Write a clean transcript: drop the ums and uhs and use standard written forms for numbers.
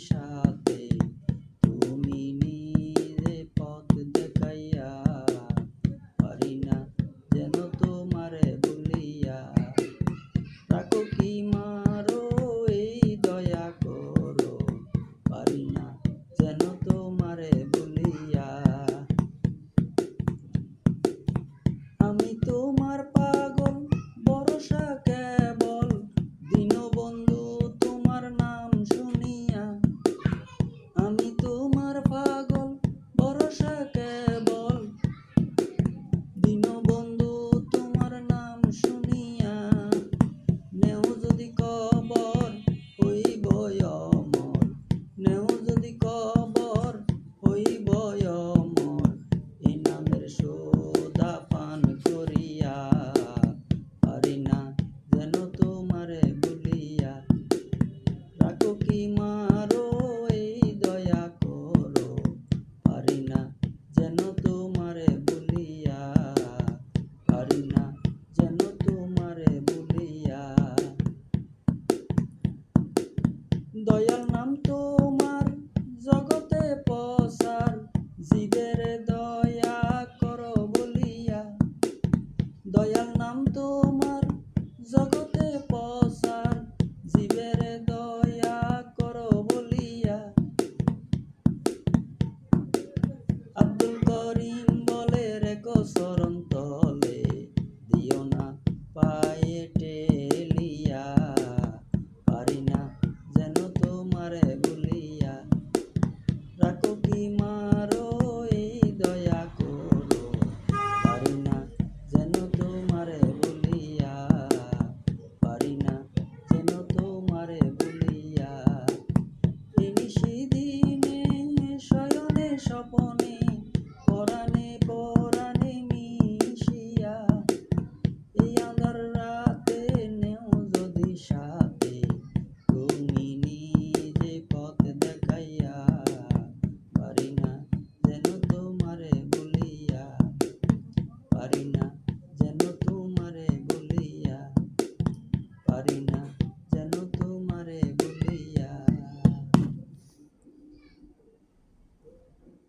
সাথে তুমি নিজে পথ দেখাইয়া, পারি না যেন তোমারে ভুলিয়া। রাখো কি মারো এই দয়া করো, পারি না যেন তোমারে ভুলিয়া। আমি তোমার পাগল, ভরসা কেবল দীনবন্ধু তোমার নাম শুনিয়া। আমি তোমার পাগল, ভরসা কেবল দীনবন্ধু তোমার নাম শুনিয়া। নেও যদি কবর হইব অমর, নেও যদি কবর হইব অমর, এই নামের সোদা পান করিয়া, পারি না যেন তোমারে ভুলিয়া। রাখো কি মারো এই দয়া করো, পারি না যেন তোমারে ভুলিয়া, পারি না যেন তোমারে ভুলিয়া। দয়াল নাম তোমার জগতে প্রসার, জীবের দয়া করো বলিয়া। দয়াল নাম তোমার জগতে প্রসার, জীবের দয়া করো বলিয়া। আব্দুল করিম বলে রেখো শরণ তলে, দিও না পায়ে টেলিয়া, পারি না যেন তোমারে